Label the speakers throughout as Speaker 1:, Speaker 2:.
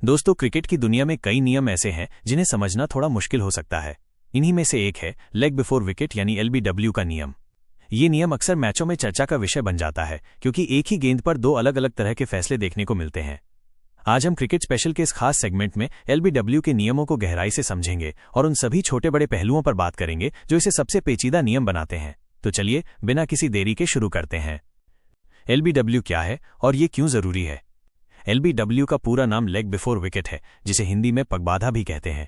Speaker 1: दोस्तों, क्रिकेट की दुनिया में कई नियम ऐसे हैं जिन्हें समझना थोड़ा मुश्किल हो सकता है। इन्हीं में से एक है लेग बिफोर विकेट यानी एलबीडब्ल्यू का नियम। ये नियम अक्सर मैचों में चर्चा का विषय बन जाता है क्योंकि एक ही गेंद पर दो अलग अलग तरह के फैसले देखने को मिलते हैं। आज हम क्रिकेट स्पेशल के इस खास सेगमेंट में एलबीडब्ल्यू के नियमों को गहराई से समझेंगे और उन सभी छोटे बड़े पहलुओं पर बात करेंगे जो इसे सबसे पेचीदा नियम बनाते हैं। तो चलिए बिना किसी देरी के शुरू करते हैं। एलबीडब्ल्यू क्या है और ये क्यों जरूरी है? एलबीडब्ल्यू का पूरा नाम लेग बिफोर विकेट है, जिसे हिंदी में पगबाधा भी कहते हैं।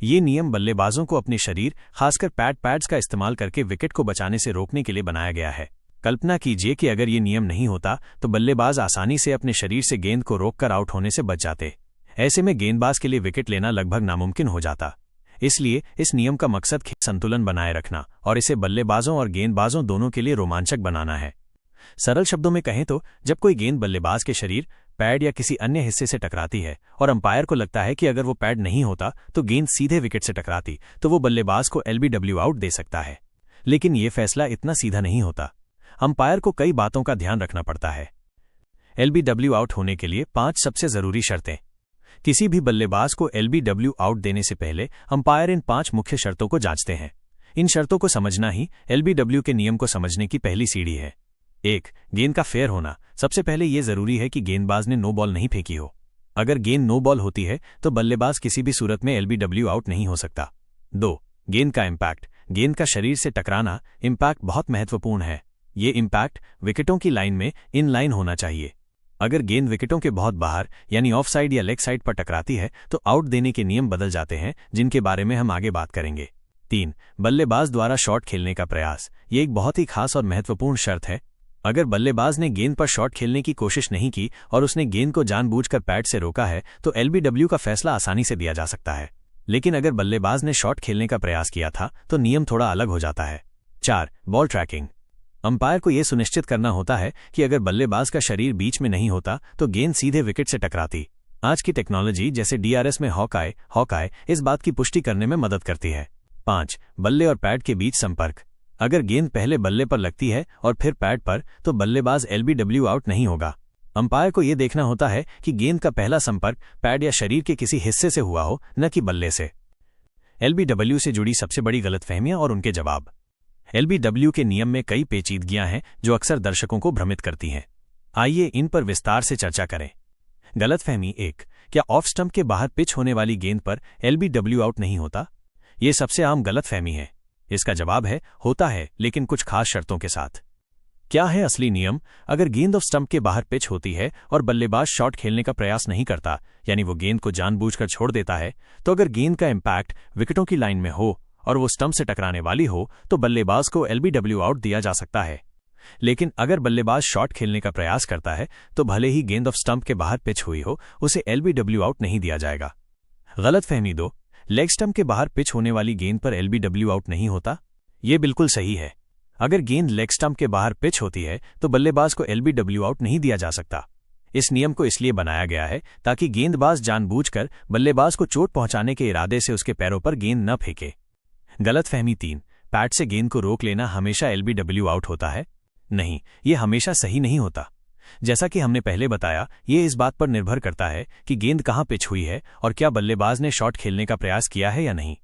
Speaker 1: ये नियम बल्लेबाजों को अपने शरीर, खासकर पैड्स का इस्तेमाल करके विकेट को बचाने से रोकने के लिए बनाया गया है। कल्पना कीजिए कि अगर ये नियम नहीं होता तो बल्लेबाज आसानी से अपने शरीर से गेंद को रोककर आउट होने से बच जाते। ऐसे में गेंदबाज के लिए विकेट लेना लगभग नामुमकिन हो जाता। इसलिए इस नियम का मकसद खेल संतुलन बनाए रखना और इसे बल्लेबाजों और गेंदबाजों दोनों के लिए रोमांचक बनाना है। सरल शब्दों में कहें तो जब कोई गेंद बल्लेबाज के शरीर, पैड या किसी अन्य हिस्से से टकराती है और अंपायर को लगता है कि अगर वो पैड नहीं होता तो गेंद सीधे विकेट से टकराती, तो वो बल्लेबाज को एलबीडब्ल्यू आउट दे सकता है। लेकिन ये फैसला इतना सीधा नहीं होता। अंपायर को कई बातों का ध्यान रखना पड़ता है। एलबीडब्ल्यू आउट होने के लिए 5 सबसे जरूरी शर्तें। किसी भी बल्लेबाज को एलबीडब्ल्यू आउट देने से पहले अंपायर इन 5 मुख्य शर्तों को जांचते हैं। इन शर्तों को समझना ही एलबीडब्ल्यू के नियम को समझने की पहली सीढ़ी है। 1. गेंद का फेयर होना। सबसे पहले यह जरूरी है कि गेंदबाज ने नो बॉल नहीं फेंकी हो। अगर गेंद नो बॉल होती है तो बल्लेबाज किसी भी सूरत में एलबीडब्ल्यू आउट नहीं हो सकता। 2. गेंद का इम्पैक्ट। गेंद का शरीर से टकराना, इम्पैक्ट बहुत महत्वपूर्ण है। ये इम्पैक्ट विकेटों की लाइन में इन लाइन होना चाहिए। अगर गेंद विकेटों के बहुत बाहर यानी ऑफ साइड या लेग साइड पर टकराती है तो आउट देने के नियम बदल जाते हैं, जिनके बारे में हम आगे बात करेंगे। 3. बल्लेबाज द्वारा शॉट खेलने का प्रयास। ये एक बहुत ही खास और महत्वपूर्ण शर्त है। अगर बल्लेबाज ने गेंद पर शॉट खेलने की कोशिश नहीं की और उसने गेंद को जानबूझकर पैड से रोका है तो एलबीडब्ल्यू का फैसला आसानी से दिया जा सकता है। लेकिन अगर बल्लेबाज ने शॉट खेलने का प्रयास किया था तो नियम थोड़ा अलग हो जाता है। 4. Ball tracking. अंपायर को यह सुनिश्चित करना होता है कि अगर बल्लेबाज का शरीर बीच में नहीं होता तो गेंद सीधे विकेट से टकराती। आज की टेक्नोलॉजी जैसे डीआरएस में हॉकाई इस बात की पुष्टि करने में मदद करती है। 5. बल्ले और पैड के बीच संपर्क। अगर गेंद पहले बल्ले पर लगती है और फिर पैड पर तो बल्लेबाज एलबीडब्ल्यू आउट नहीं होगा। अंपायर को यह देखना होता है कि गेंद का पहला संपर्क पैड या शरीर के किसी हिस्से से हुआ हो, न कि बल्ले से। एलबीडब्ल्यू से जुड़ी सबसे बड़ी गलतफहमियां और उनके जवाब। एलबीडब्ल्यू के नियम में कई पेचीदगियां हैं जो अक्सर दर्शकों को भ्रमित करती हैं। आइए इन पर विस्तार से चर्चा करें। गलतफहमी 1. क्या ऑफ स्टंप के बाहर पिच होने वाली गेंद पर एलबीडब्ल्यू आउट नहीं होता? यह सबसे आम गलतफहमी है। इसका जवाब है होता है, लेकिन कुछ खास शर्तों के साथ। क्या है असली नियम? अगर गेंद ऑफ स्टंप के बाहर पिच होती है और बल्लेबाज शॉट खेलने का प्रयास नहीं करता, यानी वो गेंद को जानबूझकर छोड़ देता है, तो अगर गेंद का इम्पैक्ट विकेटों की लाइन में हो और वो स्टंप से टकराने वाली हो तो बल्लेबाज को एलबीडब्ल्यू आउट दिया जा सकता है। लेकिन अगर बल्लेबाज शॉट खेलने का प्रयास करता है तो भले ही गेंद ऑफ स्टंप के बाहर पिच हुई हो, उसे एलबीडब्ल्यू आउट नहीं दिया जाएगा। गलतफहमी 2. लेग स्टंप के बाहर पिच होने वाली गेंद पर एलबीडब्ल्यू आउट नहीं होता? यह बिल्कुल सही है। अगर गेंद लेग स्टंप के बाहर पिच होती है तो बल्लेबाज को एलबीडब्ल्यू आउट नहीं दिया जा सकता। इस नियम को इसलिए बनाया गया है ताकि गेंदबाज जानबूझकर बल्लेबाज को चोट पहुंचाने के इरादे से उसके पैरों पर गेंद न फेंके। गलतफहमी 3. पैड से गेंद को रोक लेना हमेशा एलबीडब्ल्यू आउट होता है? नहीं, यह हमेशा सही नहीं होता। जैसा कि हमने पहले बताया, ये इस बात पर निर्भर करता है कि गेंद कहां पिच हुई है और क्या बल्लेबाज ने शॉट खेलने का प्रयास किया है या नहीं।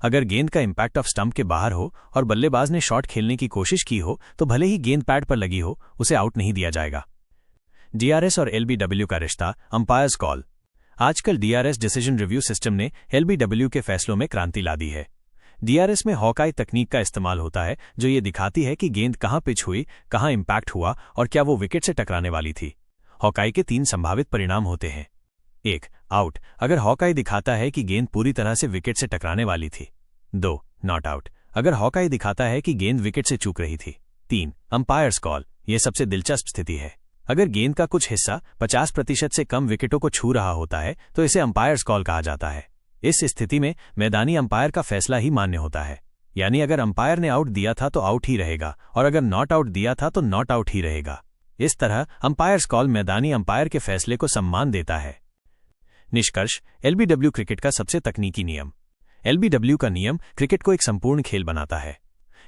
Speaker 1: अगर गेंद का इम्पैक्ट ऑफ स्टंप के बाहर हो और बल्लेबाज ने शॉट खेलने की कोशिश की हो तो भले ही गेंद पैड पर लगी हो, उसे आउट नहीं दिया जाएगा। डीआरएस और एलबीडब्ल्यू का रिश्ता, अंपायर्स कॉल। आजकल डीआरएस डिसीजन रिव्यू सिस्टम ने एलबीडब्ल्यू के फैसलों में क्रांति ला दी है। डीआरएस में हॉकाई तकनीक का इस्तेमाल होता है जो ये दिखाती है कि गेंद कहां पिच हुई, कहां इम्पैक्ट हुआ और क्या वो विकेट से टकराने वाली थी। हॉकाई के 3 संभावित परिणाम होते हैं। 1. आउट। अगर हॉकाई दिखाता है कि गेंद पूरी तरह से विकेट से टकराने वाली थी। 2. Not out. अगर हॉकाई दिखाता है कि गेंद विकेट से चूक रही थी। 3. Umpires call. यह सबसे दिलचस्प स्थिति है। अगर गेंद का कुछ हिस्सा 50% से कम विकेटों को छू रहा होता है तो इसे अंपायर्स कॉल कहा जाता है। इस स्थिति में मैदानी अंपायर का फैसला ही मान्य होता है, यानी अगर अंपायर ने आउट दिया था तो आउट ही रहेगा और अगर नॉट आउट दिया था तो नॉट आउट ही रहेगा। इस तरह अंपायर्स कॉल मैदानी अंपायर के फैसले को सम्मान देता है। निष्कर्ष, एलबीडब्ल्यू क्रिकेट का सबसे तकनीकी नियम। एलबीडब्ल्यू का नियम क्रिकेट को एक संपूर्ण खेल बनाता है।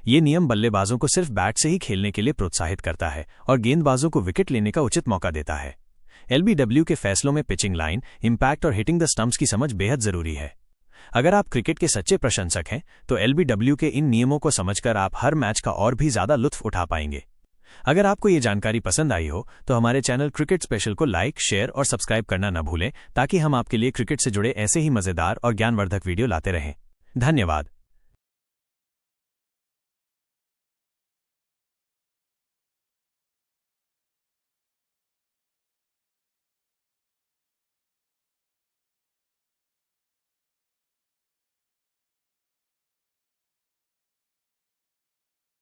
Speaker 1: ये नियम बल्लेबाजों को सिर्फ बैट से ही खेलने के लिए प्रोत्साहित करता है और गेंदबाजों को विकेट लेने का उचित मौका देता है। LBW के फैसलों में पिचिंग लाइन, इम्पैक्ट और हिटिंग द स्टंप्स की समझ बेहद जरूरी है। अगर आप क्रिकेट के सच्चे प्रशंसक हैं तो LBW के इन नियमों को समझकर आप हर मैच का और भी ज्यादा लुत्फ उठा पाएंगे। अगर आपको ये जानकारी पसंद आई हो तो हमारे चैनल क्रिकेट स्पेशल को लाइक, शेयर और सब्सक्राइब करना न भूलें, ताकि हम आपके लिए क्रिकेट से जुड़े ऐसे ही मजेदार और ज्ञानवर्धक वीडियो लाते रहें। धन्यवाद।